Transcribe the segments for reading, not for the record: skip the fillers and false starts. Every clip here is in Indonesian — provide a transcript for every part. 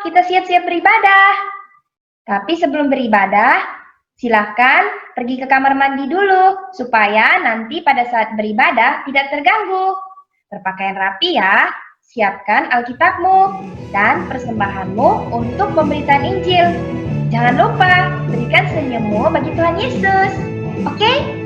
kita siap-siap beribadah. Tapi sebelum beribadah, silakan pergi ke kamar mandi dulu, supaya nanti pada saat beribadah tidak terganggu. Berpakaian rapi ya, siapkan Alkitabmu dan persembahanmu untuk pemberitaan Injil. Jangan lupa, berikan senyummu bagi Tuhan Yesus. Oke?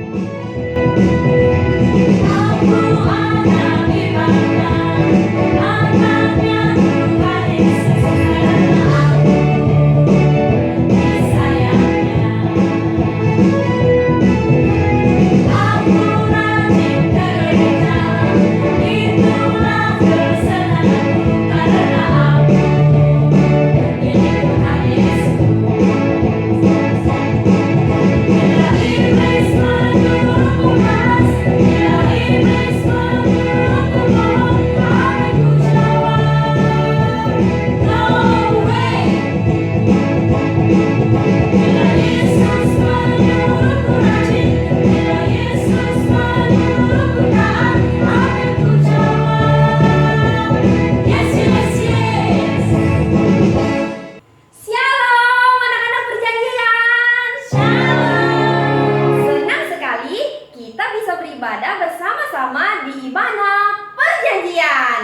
Beribadah bersama-sama di Ibana Perjanjian.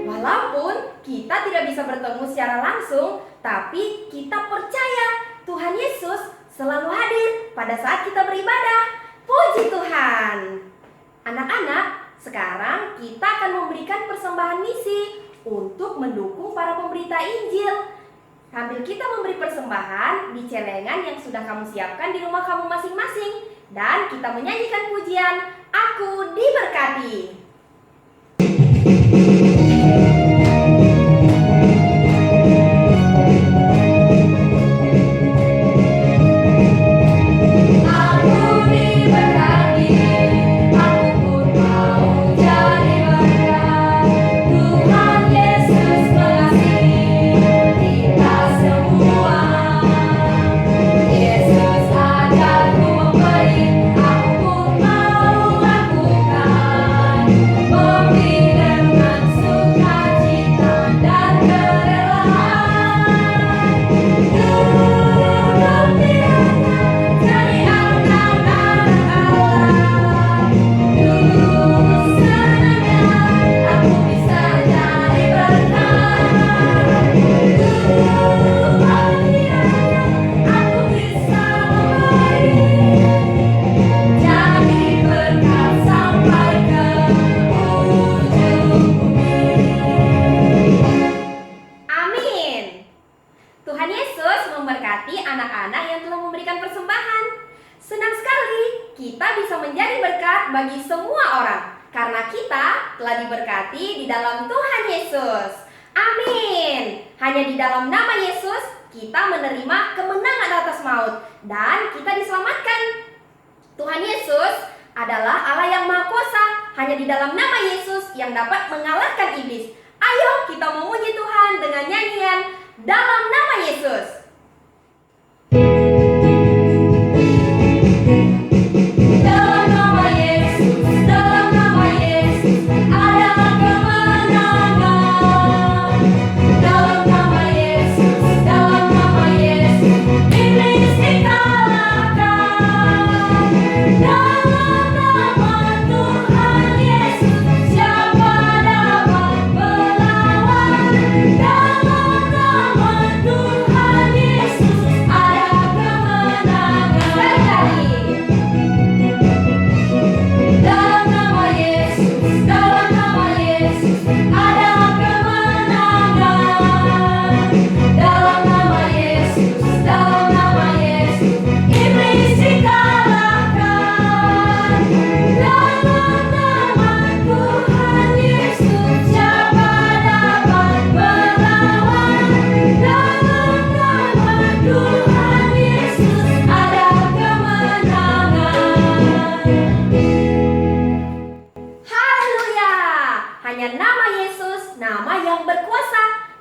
Walaupun kita tidak bisa bertemu secara langsung, tapi kita percaya Tuhan Yesus selalu hadir pada saat kita beribadah. Puji Tuhan. Anak-anak, sekarang kita akan memberikan persembahan misi untuk mendukung para pemberita Injil. Sambil kita memberi persembahan di celengan yang sudah kamu siapkan di rumah kamu masing-masing. Dan kita menyanyikan pujian Aku Diberkati. Bagi semua orang, karena kita telah diberkati di dalam Tuhan Yesus. Amin. Hanya di dalam nama Yesus kita menerima kemenangan atas maut dan kita diselamatkan. Tuhan Yesus adalah Allah yang Maha Kuasa. Hanya di dalam nama Yesus yang dapat mengalahkan iblis. Ayo kita memuji Tuhan dengan nyanyian dalam nama Yesus.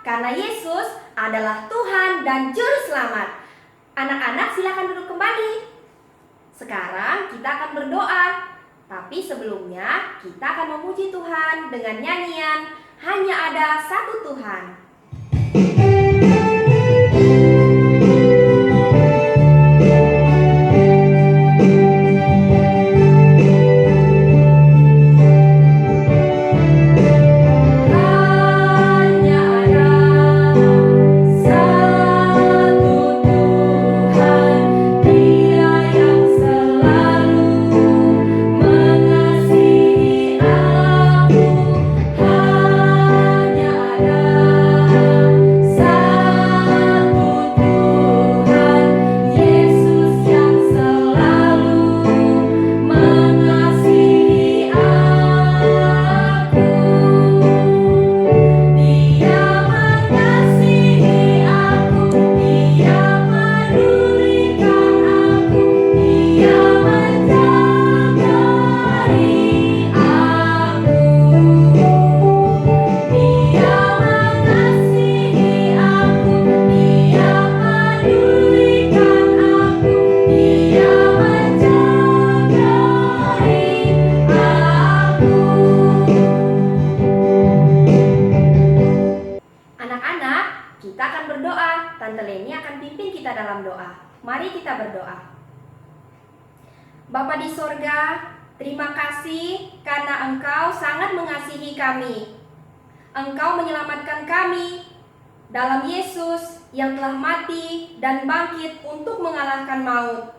Karena Yesus adalah Tuhan dan Juru Selamat. Anak-anak silakan duduk kembali. Sekarang kita akan berdoa. Tapi sebelumnya kita akan memuji Tuhan dengan nyanyian hanya ada satu Tuhan. Anak-anak, kita akan berdoa. Tante Leni akan pimpin kita dalam doa. Mari kita berdoa. Bapa di sorga, terima kasih karena Engkau sangat mengasihi kami. Engkau menyelamatkan kami dalam Yesus yang telah mati dan bangkit untuk mengalahkan maut.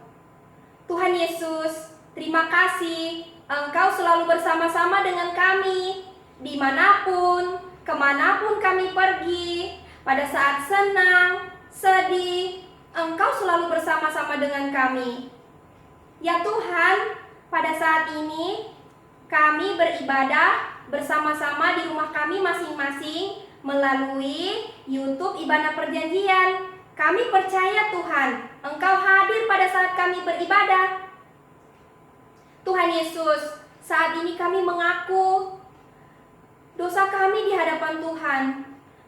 Tuhan Yesus, terima kasih Engkau selalu bersama-sama dengan kami dimanapun, kemanapun kami pergi, pada saat senang, sedih, Engkau selalu bersama-sama dengan kami. Ya Tuhan, pada saat ini kami beribadah bersama-sama di rumah kami masing-masing melalui YouTube Ibana Perjanjian. Kami percaya Tuhan, Engkau hadir pada saat kami beribadah. Tuhan Yesus, saat ini kami mengaku dosa kami di hadapan Tuhan.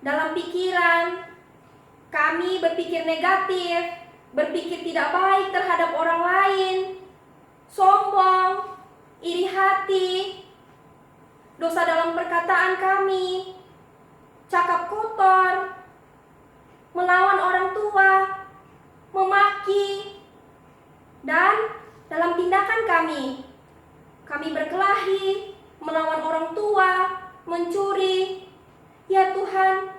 Dalam pikiran, kami berpikir negatif, berpikir tidak baik terhadap orang lain, sombong, iri hati, dosa dalam perkataan kami, cakap kotor, melawan orang tua, memaki, dan dalam tindakan kami berkelahi, melawan orang tua, mencuri. Ya Tuhan,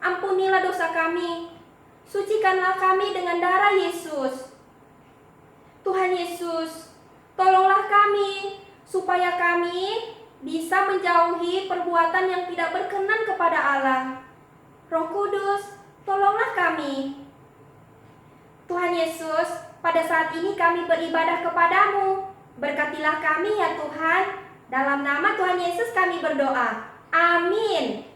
ampunilah dosa kami, sucikanlah kami dengan darah Yesus. Tuhan Yesus, tolonglah kami supaya kami bisa menjauhi perbuatan yang tidak berkenan kepada Allah. Roh Kudus, tolonglah kami. Tuhan Yesus, pada saat ini kami beribadah kepadamu. Berkatilah kami ya Tuhan. Dalam nama Tuhan Yesus kami berdoa. Amin.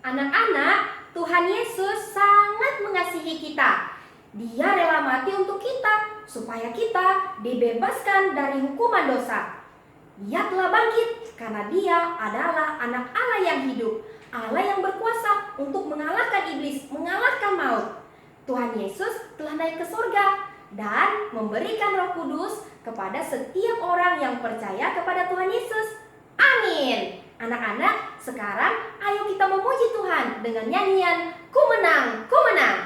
Anak-anak, Tuhan Yesus sangat mengasihi kita. Dia rela mati untuk kita, supaya kita dibebaskan dari hukuman dosa. Dia telah bangkit, karena dia adalah anak Allah yang hidup. Allah yang berkuasa untuk mengalahkan iblis, mengalahkan maut. Tuhan Yesus telah naik ke surga dan memberikan Roh Kudus kepada setiap orang yang percaya kepada Tuhan Yesus. Amin. Anak-anak, sekarang ayo kita memuji Tuhan dengan nyanyian Ku Menang, Ku Menang.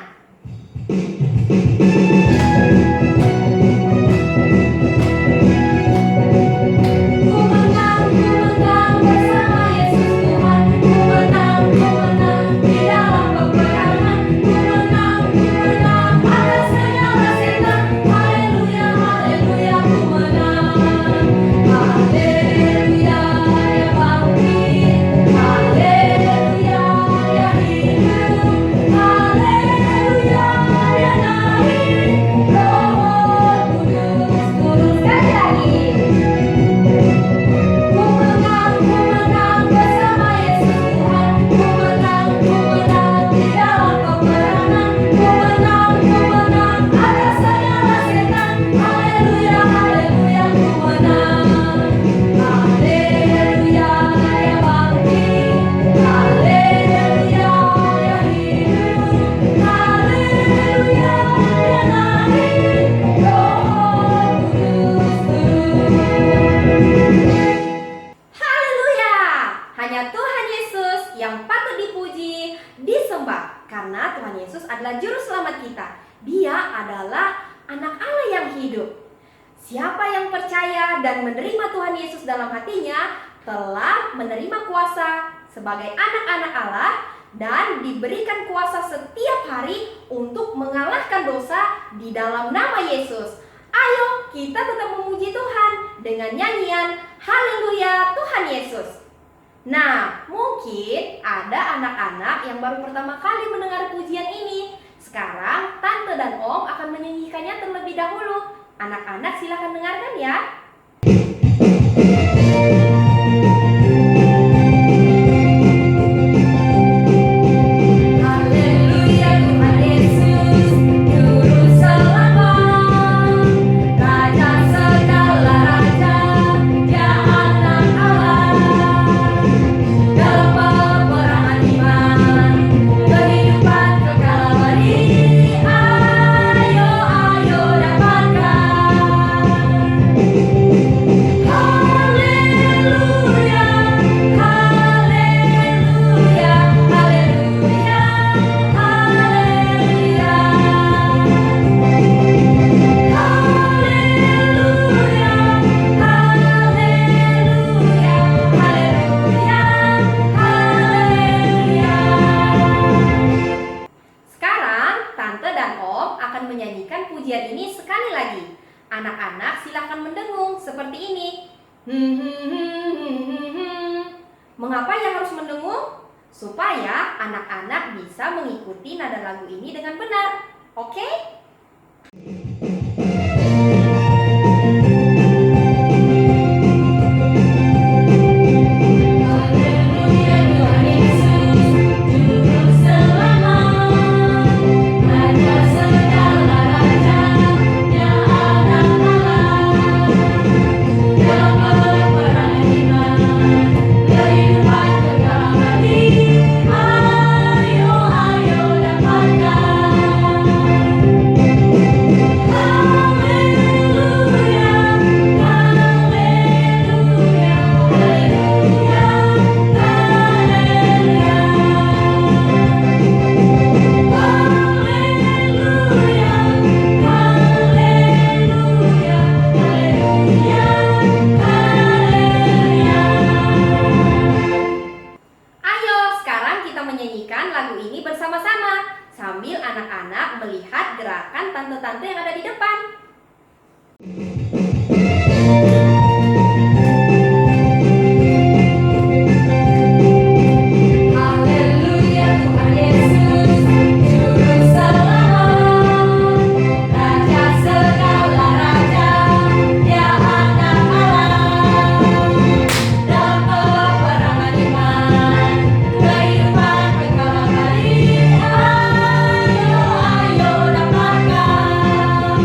Haleluya, ya hidup. Haleluya. dipuji, disembah karena Tuhan Yesus adalah juru selamat kita. Dia adalah anak Allah yang hidup. Siapa yang percaya dan menerima Tuhan Yesus dalam hatinya telah menerima kuasa sebagai anak-anak Allah dan diberikan kuasa setiap hari untuk mengalahkan dosa di dalam nama Yesus. Ayo kita tetap memuji Tuhan dengan nyanyian Haleluya Tuhan Yesus. Nah, mungkin ada anak-anak yang baru pertama kali mendengar pujian ini. Sekarang Tante dan Om akan menyanyikannya terlebih dahulu. Anak-anak silakan dengarkan ya. Haleluya Tuhan Yesus, Juru Selamat, Raja segala raja, Dia anak Allah. Dalam peperangan iman, kehidupan kekal abadi, ayo dapatkan. Haleluya, haleluya, haleluya, haleluya. Haleluya, haleluya, haleluya, haleluya. Sekarang Tante dan Om akan menyanyikan pujian ini sekali lagi. Anak-anak silahkan mendengung seperti ini. Mengapa yang harus mendengung? Supaya anak-anak bisa mengikuti nada lagu ini dengan benar. Oke? Haleluya Tuhan Yesus, Juru Selamat, Raja segala raja, Dia anak Allah. Dalam peperangan iman, kehidupan kekal abadi, ayo dapatkan. Haleluya, haleluya, haleluya, haleluya. Haleluya, haleluya, haleluya, haleluya. Ayo, sekarang kita menyanyikan lagu ini bersama-sama sambil anak-anak melihat gerakan tante-tante yang ada di depan. Haleluya Tuhan Yesus, Juru Selamat, Raja segala raja, Dia anak Allah. Dalam peperangan iman, kehidupan kekal abadi, ayo dapatkan.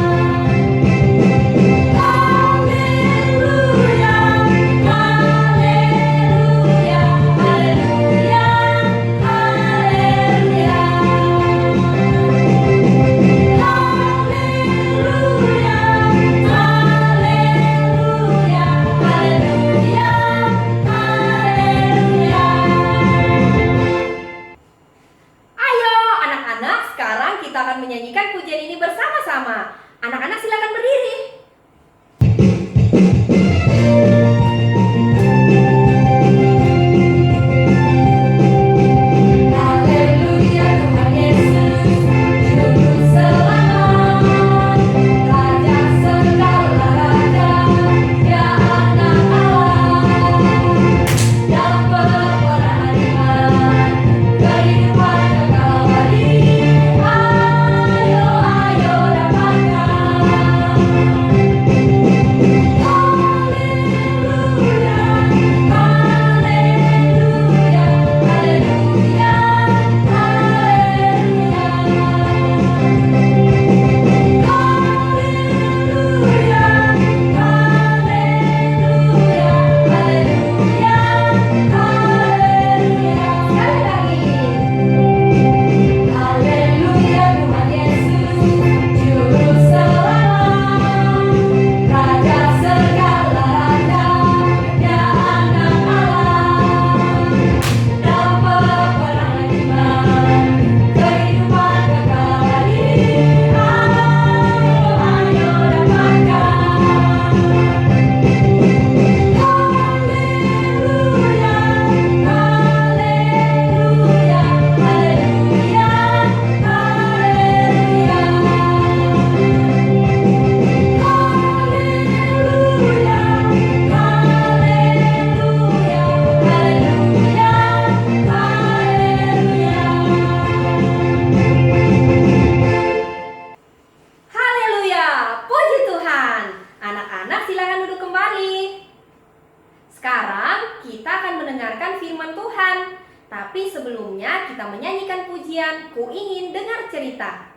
sebelumnya kita menyanyikan pujian Ku Ingin Dengar Cerita.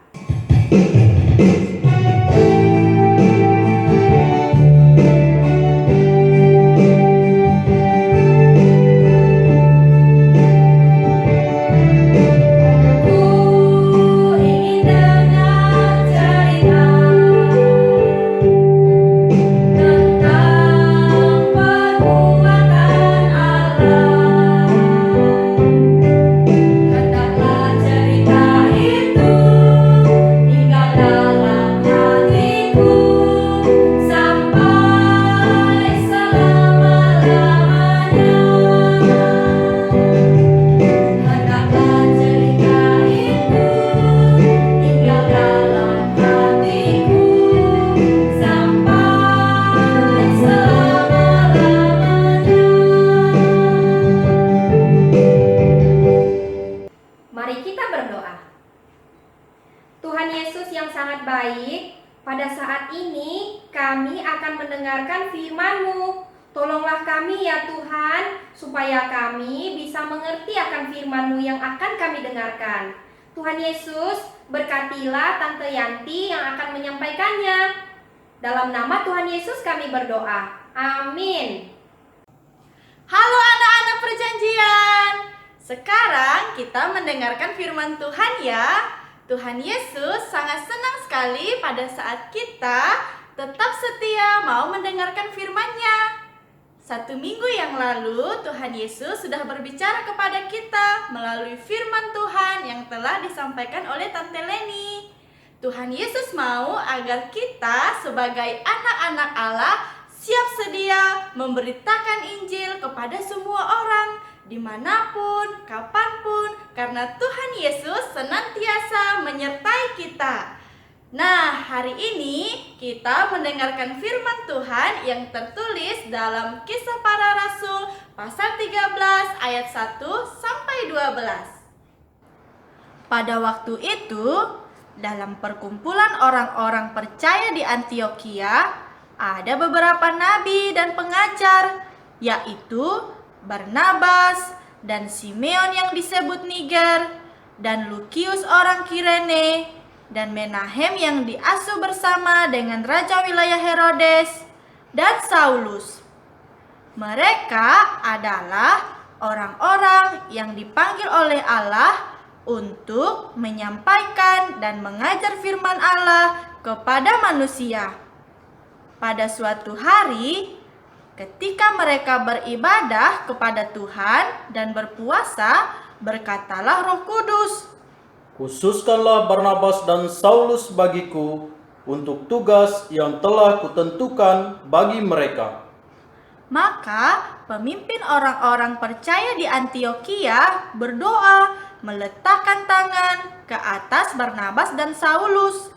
Mari kita berdoa. Tuhan Yesus yang sangat baik, pada saat ini kami akan mendengarkan firman-Mu. Tolonglah kami ya Tuhan, supaya kami bisa mengerti akan firman-Mu yang akan kami dengarkan. Tuhan Yesus, berkatilah Tante Yanti yang akan menyampaikannya. Dalam nama Tuhan Yesus kami berdoa. Amin. Halo anak-anak perjanjian. Sekarang kita mendengarkan firman Tuhan ya. Tuhan Yesus sangat senang sekali pada saat kita tetap setia mau mendengarkan firman-Nya. 1 minggu yang lalu Tuhan Yesus sudah berbicara kepada kita melalui firman Tuhan yang telah disampaikan oleh Tante Leni. Tuhan Yesus mau agar kita sebagai anak-anak Allah siap sedia memberitakan Injil kepada semua orang, dimanapun, kapanpun, karena Tuhan Yesus senantiasa menyertai kita. Nah, hari ini kita mendengarkan firman Tuhan yang tertulis dalam Kisah Para Rasul pasal 13 ayat 1 sampai 12. Pada waktu itu, dalam perkumpulan orang-orang percaya di Antiokhia, ada beberapa nabi dan pengajar, yaitu Barnabas dan Simeon yang disebut Niger, dan Lukius orang Kirene, dan Menahem yang diasuh bersama dengan Raja wilayah Herodes, dan Saulus. Mereka adalah orang-orang yang dipanggil oleh Allah untuk menyampaikan dan mengajar firman Allah kepada manusia. Pada suatu hari, ketika mereka beribadah kepada Tuhan dan berpuasa, berkatalah Roh Kudus, "Khususkanlah Barnabas dan Saulus bagiku untuk tugas yang telah kutentukan bagi mereka." Maka pemimpin orang-orang percaya di Antiokhia berdoa meletakkan tangan ke atas Barnabas dan Saulus.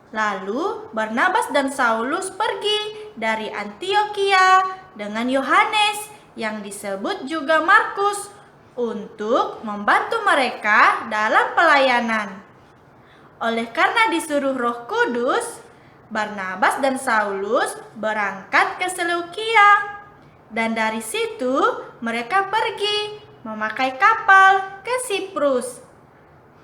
Lalu Barnabas dan Saulus pergi dari Antiokhia dengan Yohanes yang disebut juga Markus untuk membantu mereka dalam pelayanan. Oleh karena disuruh Roh Kudus, Barnabas dan Saulus berangkat ke Seleukia, dan dari situ mereka pergi memakai kapal ke Siprus.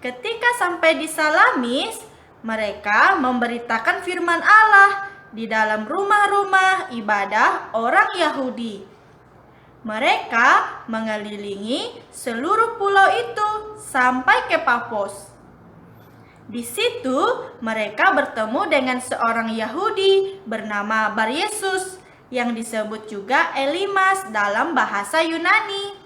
Ketika sampai di Salamis, mereka memberitakan firman Allah di dalam rumah-rumah ibadah orang Yahudi. Mereka mengelilingi seluruh pulau itu sampai ke Pafos. Di situ mereka bertemu dengan seorang Yahudi bernama Bar-Yesus yang disebut juga Elimas dalam bahasa Yunani.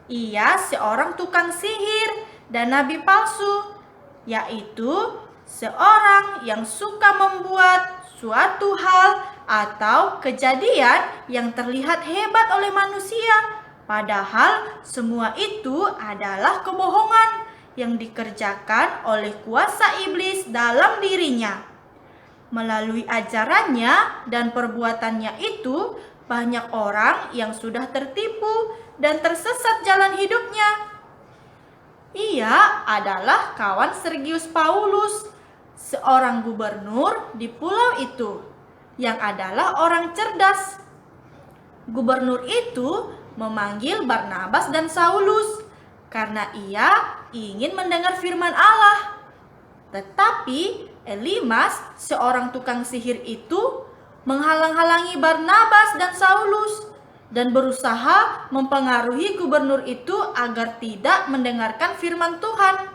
Ia seorang tukang sihir dan nabi palsu, yaitu seorang yang suka membuat suatu hal atau kejadian yang terlihat hebat oleh manusia, padahal semua itu adalah kebohongan yang dikerjakan oleh kuasa iblis dalam dirinya. Melalui ajarannya dan perbuatannya itu, banyak orang yang sudah tertipu dan tersesat jalan hidupnya. Ia adalah kawan Sergius Paulus, seorang gubernur di pulau itu, yang adalah orang cerdas. Gubernur itu memanggil Barnabas dan Saulus, karena ia ingin mendengar firman Allah. Tetapi Elimas, seorang tukang sihir itu, menghalang-halangi Barnabas dan Saulus dan berusaha mempengaruhi gubernur itu agar tidak mendengarkan firman Tuhan.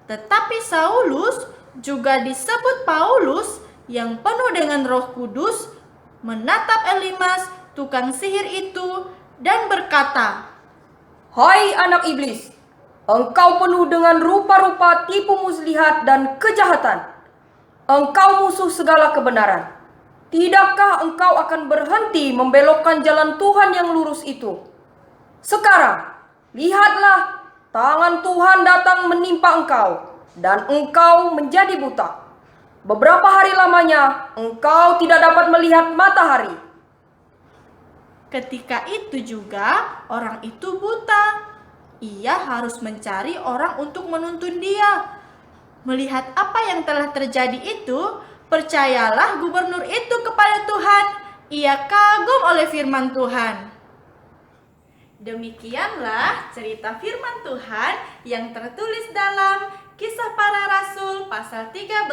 Tetapi Saulus, juga disebut Paulus, yang penuh dengan Roh Kudus, menatap Elimas, tukang sihir itu, dan berkata, "Hai anak iblis, engkau penuh dengan rupa-rupa tipu muslihat dan kejahatan. Engkau musuh segala kebenaran. Tidakkah engkau akan berhenti membelokkan jalan Tuhan yang lurus itu? Sekarang, lihatlah, tangan Tuhan datang menimpa engkau, dan engkau menjadi buta. Beberapa hari lamanya, engkau tidak dapat melihat matahari." ketika itu juga orang itu buta. Ia harus mencari orang untuk menuntun dia. Melihat apa yang telah terjadi itu, percayalah gubernur itu kepada Tuhan. Ia kagum oleh firman Tuhan. Demikianlah cerita firman Tuhan yang tertulis dalam Kisah Para Rasul pasal 13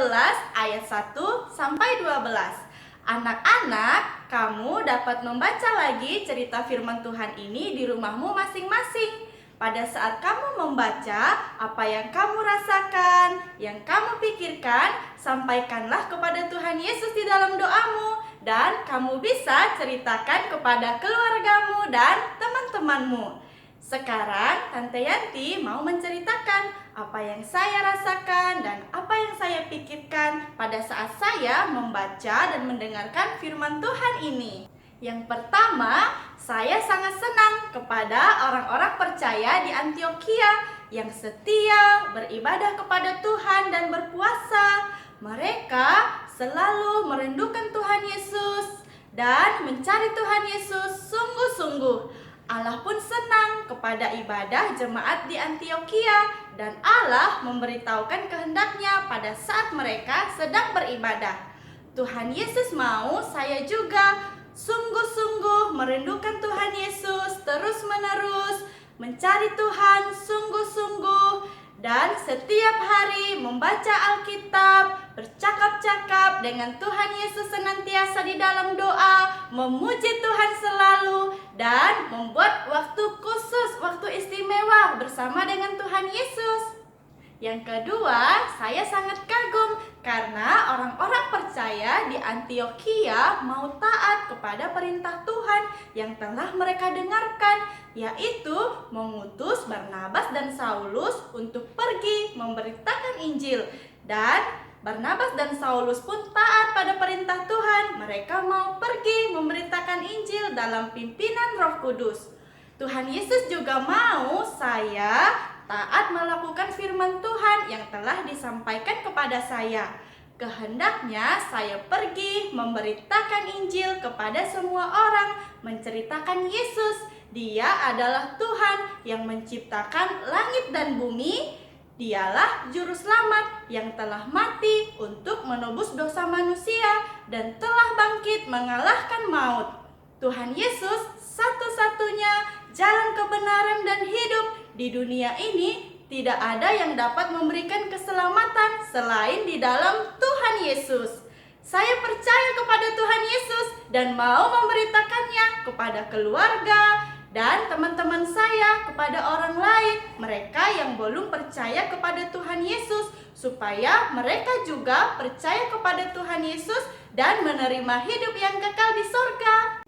ayat 1 sampai 12. Anak-anak, kamu dapat membaca lagi cerita firman Tuhan ini di rumahmu masing-masing. Pada saat kamu membaca, apa yang kamu rasakan, yang kamu pikirkan, sampaikanlah kepada Tuhan Yesus di dalam doamu. Dan kamu bisa ceritakan kepada keluargamu dan teman-temanmu. Sekarang Tante Yanti mau menceritakan apa yang saya rasakan dan apa yang saya pikirkan pada saat saya membaca dan mendengarkan firman Tuhan ini. Yang pertama, saya sangat senang kepada orang-orang percaya di Antiokhia yang setia beribadah kepada Tuhan dan berpuasa. Mereka selalu merindukan Tuhan Yesus dan mencari Tuhan Yesus sungguh-sungguh. Allah pun senang kepada ibadah jemaat di Antiokhia dan Allah memberitahukan kehendaknya pada saat mereka sedang beribadah. Tuhan Yesus mau saya juga sungguh-sungguh merindukan Tuhan Yesus terus-menerus, mencari Tuhan sungguh-sungguh, dan setiap hari membaca Alkitab, bercakap-cakap dengan Tuhan Yesus senantiasa di dalam doa, memuji Tuhan selalu, dan membuat waktu khusus, waktu istimewa bersama dengan Tuhan Yesus. Yang kedua, saya sangat kagum karena orang-orang percaya di Antiokhia mau taat kepada perintah Tuhan yang telah mereka dengarkan, yaitu mengutus Barnabas dan Saulus untuk pergi memberitakan Injil. Dan Barnabas dan Saulus pun taat pada perintah Tuhan. Mereka mau pergi memberitakan Injil dalam pimpinan Roh Kudus. Tuhan Yesus juga mau saya taat melakukan firman Tuhan yang telah disampaikan kepada saya. Kehendaknya saya pergi memberitakan Injil kepada semua orang, menceritakan Yesus. Dia adalah Tuhan yang menciptakan langit dan bumi. Dialah juru selamat yang telah mati untuk menebus dosa manusia dan telah bangkit mengalahkan maut. Tuhan Yesus satu-satunya jalan kebenaran dan hidup. Di dunia ini tidak ada yang dapat memberikan keselamatan selain di dalam Tuhan Yesus. Saya percaya kepada Tuhan Yesus dan mau memberitakannya kepada keluarga dan teman-teman saya, kepada orang lain, mereka yang belum percaya kepada Tuhan Yesus, supaya mereka juga percaya kepada Tuhan Yesus dan menerima hidup yang kekal di sorga.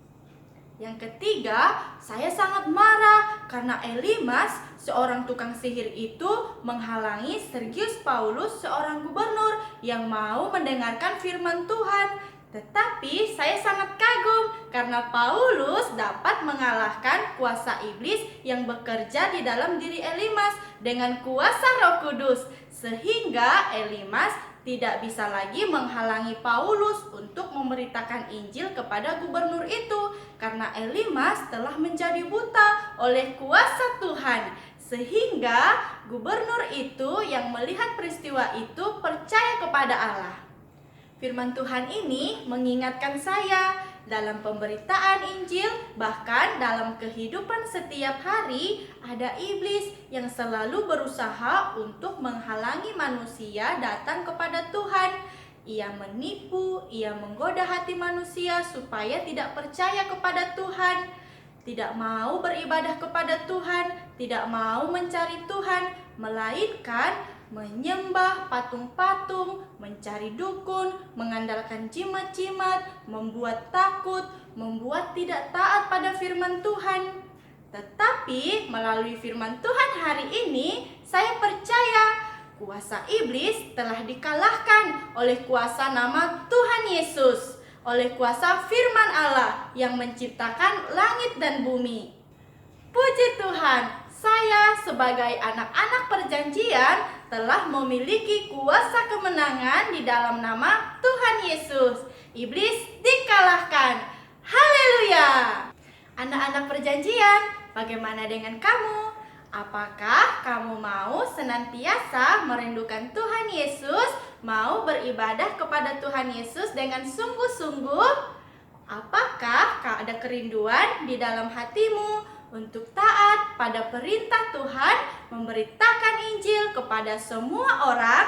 Yang ketiga, saya sangat marah karena Elimas, seorang tukang sihir itu, menghalangi Sergius Paulus, seorang gubernur yang mau mendengarkan firman Tuhan. Tetapi saya sangat kagum karena Paulus dapat mengalahkan kuasa iblis yang bekerja di dalam diri Elimas dengan kuasa Roh Kudus, sehingga Elimas tidak bisa lagi menghalangi Paulus untuk memberitakan Injil kepada gubernur itu, karena Elimas telah menjadi buta oleh kuasa Tuhan, sehingga gubernur itu yang melihat peristiwa itu percaya kepada Allah. Firman Tuhan ini mengingatkan saya, dalam pemberitaan Injil, bahkan dalam kehidupan setiap hari, ada iblis yang selalu berusaha untuk menghalangi manusia datang kepada Tuhan. Ia menipu, ia menggoda hati manusia supaya tidak percaya kepada Tuhan, tidak mau beribadah kepada Tuhan, tidak mau mencari Tuhan, melainkan menyembah patung-patung, mencari dukun, mengandalkan jimat-jimat, membuat takut, membuat tidak taat pada firman Tuhan. Tetapi melalui firman Tuhan hari ini, saya percaya kuasa iblis telah dikalahkan oleh kuasa nama Tuhan Yesus, oleh kuasa firman Allah yang menciptakan langit dan bumi. Puji Tuhan, saya sebagai anak-anak perjanjian telah memiliki kuasa kemenangan di dalam nama Tuhan Yesus. Iblis dikalahkan. Haleluya! Anak-anak perjanjian, bagaimana dengan kamu? Apakah kamu mau senantiasa merindukan Tuhan Yesus, mau beribadah kepada Tuhan Yesus dengan sungguh-sungguh? Apakah ada kerinduan di dalam hatimu untuk taat pada perintah Tuhan, memberitakan Injil kepada semua orang?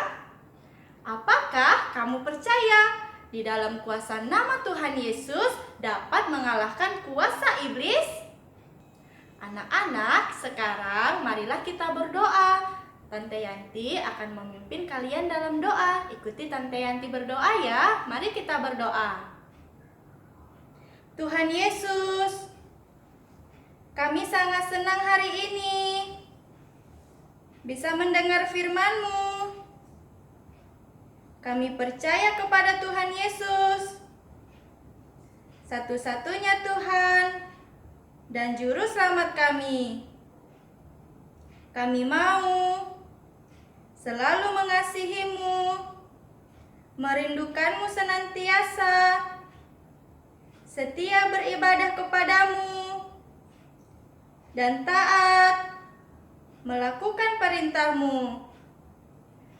Apakah kamu percaya di dalam kuasa nama Tuhan Yesus dapat mengalahkan kuasa iblis? Anak-anak, sekarang marilah kita berdoa. Tante Yanti akan memimpin kalian dalam doa. Ikuti Tante Yanti berdoa ya. Mari kita berdoa. Tuhan Yesus, kami sangat senang hari ini bisa mendengar firman-Mu. Kami percaya kepada Tuhan Yesus, satu-satunya Tuhan dan Juru Selamat kami. Kami mau selalu mengasihi-Mu, merindukan-Mu senantiasa, setia beribadah kepadamu, dan taat melakukan perintah-Mu.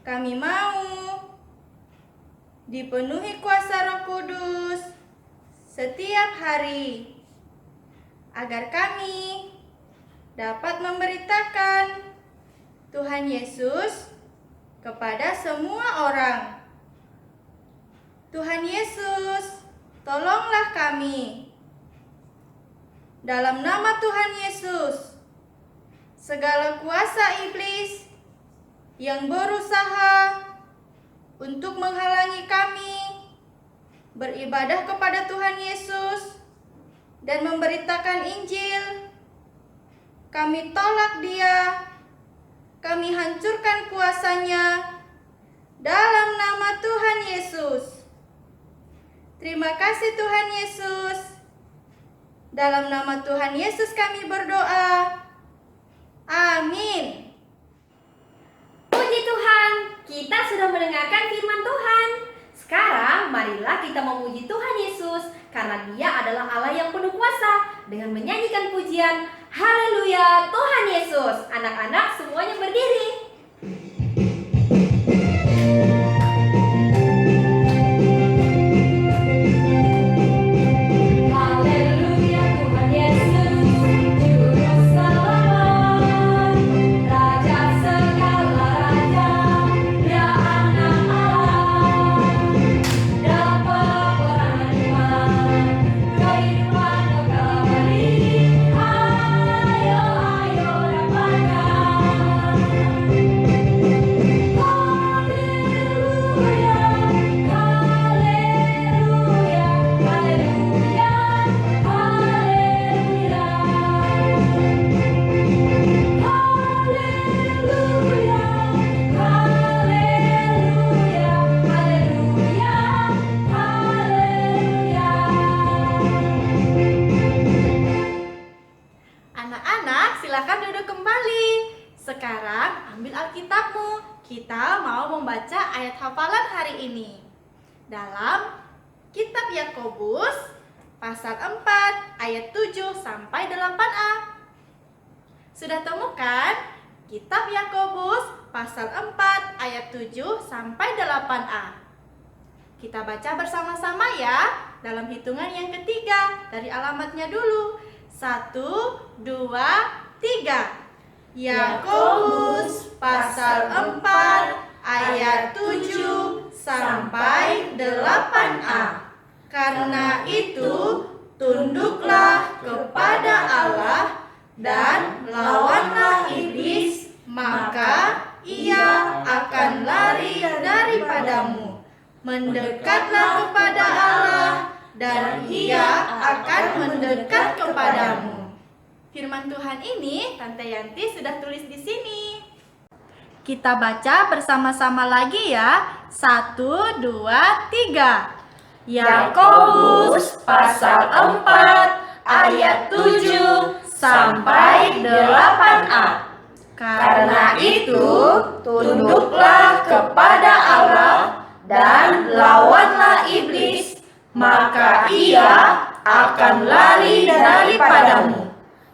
Kami mau dipenuhi kuasa Roh Kudus setiap hari, agar kami dapat memberitakan Tuhan Yesus kepada semua orang. Tuhan Yesus, tolonglah kami. Dalam nama Tuhan Yesus, segala kuasa iblis yang berusaha untuk menghalangi kami beribadah kepada Tuhan Yesus dan memberitakan Injil, kami tolak dia, kami hancurkan kuasanya dalam nama Tuhan Yesus. Terima kasih Tuhan Yesus. Dalam nama Tuhan Yesus kami berdoa. Amin. Puji Tuhan, kita sudah mendengarkan firman Tuhan. Sekarang marilah kita memuji Tuhan Yesus, karena Dia adalah Allah yang penuh kuasa, dengan menyanyikan pujian Haleluya Tuhan Yesus. Anak-anak semuanya berdiri. Anak-anak, silakan duduk kembali. Sekarang ambil Alkitabmu. Kita mau membaca ayat hafalan hari ini. Dalam Kitab Yakobus pasal 4 ayat 7 sampai 8a. Sudah temukan? Kitab Yakobus pasal 4 ayat 7 sampai 8a. Kita baca bersama-sama ya. dalam hitungan yang ketiga. Dari alamatnya dulu. 1, 2, 3. Yakobus pasal 4 ayat 7 sampai 8a. Karena itu, tunduklah kepada Allah dan lawanlah iblis, maka ia akan lari daripadamu. Mendekatlah kepada Allah dan ia akan mendekat kepadamu. Firman Tuhan ini Tante Yanti sudah tulis di sini. Kita baca bersama-sama lagi ya. 1, 2, 3. Yakobus pasal 4 ayat 7 sampai 8a. Karena itu, tunduklah kepada Allah dan lawanlah iblis, maka ia akan lari daripadamu.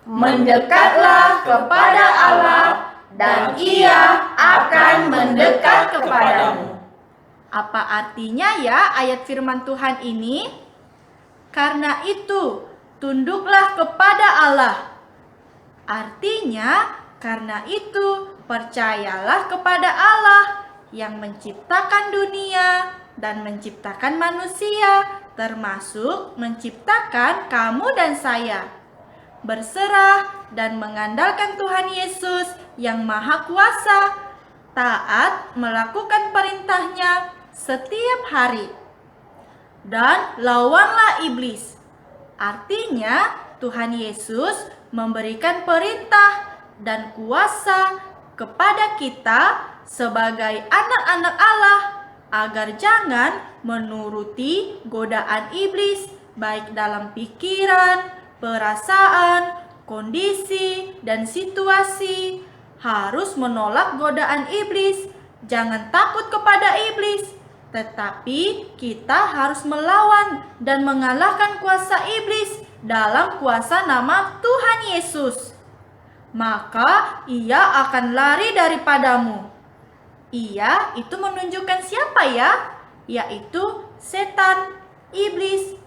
Mendekatlah kepada Allah dan ia akan mendekat kepadamu. Apa artinya ya ayat firman Tuhan ini? Karena itu, tunduklah kepada Allah. Artinya, karena itu, percayalah kepada Allah yang menciptakan dunia dan menciptakan manusia, termasuk menciptakan kamu dan saya. Berserah dan mengandalkan Tuhan Yesus yang Maha Kuasa, taat melakukan perintahnya setiap hari. Dan lawanlah iblis. Artinya Tuhan Yesus memberikan perintah dan kuasa kepada kita sebagai anak-anak Allah agar jangan menuruti godaan iblis baik dalam pikiran, perasaan, kondisi, dan situasi. Harus menolak godaan iblis. Jangan takut kepada iblis, tetapi kita harus melawan dan mengalahkan kuasa iblis dalam kuasa nama Tuhan Yesus. Maka ia akan lari daripadamu. Ia itu menunjukkan siapa ya? Yaitu setan, iblis.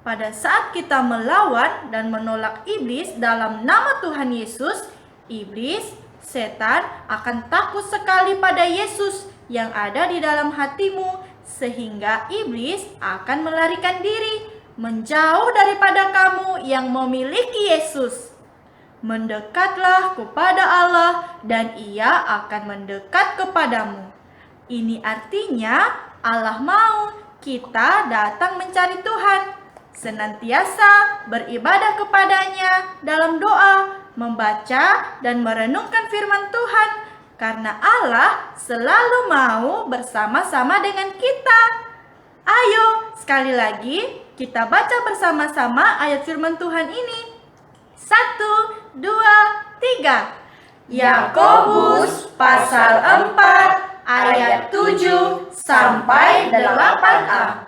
Pada saat kita melawan dan menolak iblis dalam nama Tuhan Yesus, iblis, setan akan takut sekali pada Yesus yang ada di dalam hatimu, sehingga iblis akan melarikan diri, menjauh daripada kamu yang memiliki Yesus. Mendekatlah kepada Allah dan ia akan mendekat kepadamu. Ini artinya Allah mau kita datang mencari Tuhan, senantiasa beribadah kepadanya dalam doa, membaca dan merenungkan firman Tuhan, karena Allah selalu mau bersama-sama dengan kita. Ayo, sekali lagi kita baca bersama-sama ayat firman Tuhan ini. 1, 2, 3. Yakobus pasal 4 ayat 7 sampai 8a.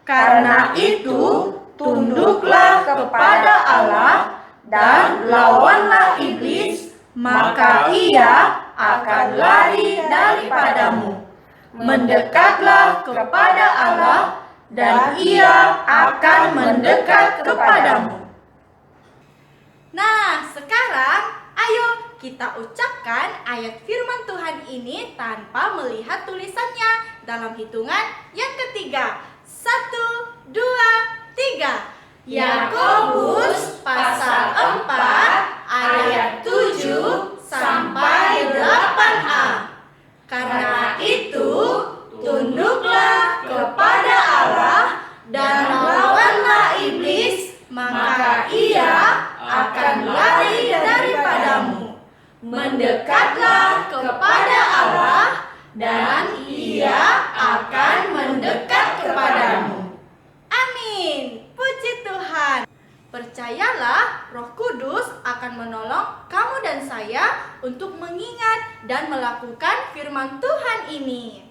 Karena itu, tunduklah kepada Allah dan lawanlah iblis, maka ia akan lari daripadamu. Mendekatlah kepada Allah dan ia akan mendekat kepadamu. Nah, sekarang ayo kita ucapkan ayat firman Tuhan ini tanpa melihat tulisannya dalam hitungan yang ketiga. 1, 2, 3. Yakobus pasal 4 ayat 7 sampai 8a. Karena itu, tunduklah kepada Allah dan lawanlah iblis, maka ia akan lari daripadamu. Mendekatlah kepada Allah dan ia akan mendekat kepadamu. Amin. Puji Tuhan. Percayalah, Roh Kudus akan menolong kamu dan saya untuk mengingat dan melakukan firman Tuhan ini.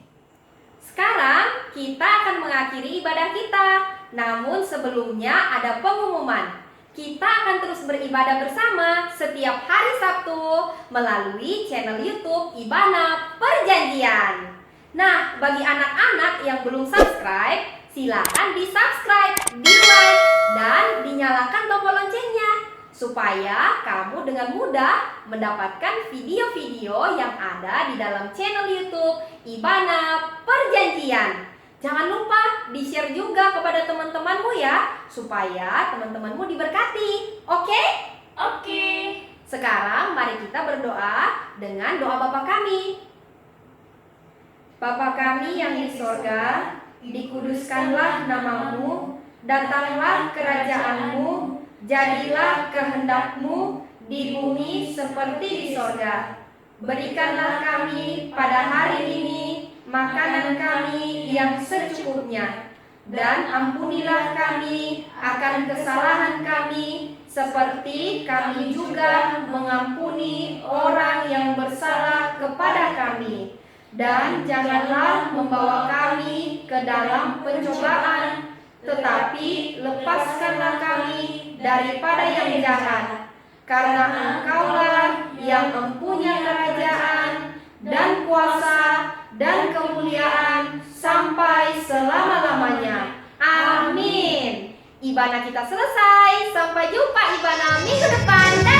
Sekarang kita akan mengakhiri ibadah kita. Namun sebelumnya ada pengumuman. Kita akan terus beribadah bersama setiap hari Sabtu melalui channel YouTube Ibana Perjanjian. Nah, bagi anak-anak yang belum subscribe, silakan di-subscribe, di-like, dan dinyalakan tombol loncengnya supaya kamu dengan mudah mendapatkan video-video yang ada di dalam channel YouTube Ibana Perjanjian. Jangan lupa di-share juga kepada teman-temanmu ya, supaya teman-temanmu diberkati. Oke? Oke. Sekarang mari kita berdoa dengan doa Bapa kami. Bapa kami yang di sorga, dikuduskanlah namamu, datanglah kerajaanmu, jadilah kehendak-Mu di bumi seperti di sorga. Berikanlah kami pada hari ini makanan kami yang secukupnya, dan ampunilah kami akan kesalahan kami, seperti kami juga mengampuni orang yang bersalah kepada kami. Dan janganlah membawa kami ke dalam pencobaan, tetapi lepaskanlah kami daripada yang jahat. Karena Engkaulah yang mempunyai kerajaan dan kuasa dan kemuliaan sampai selama-lamanya. Amin. Ibana kita selesai. Sampai jumpa Ibana minggu depan.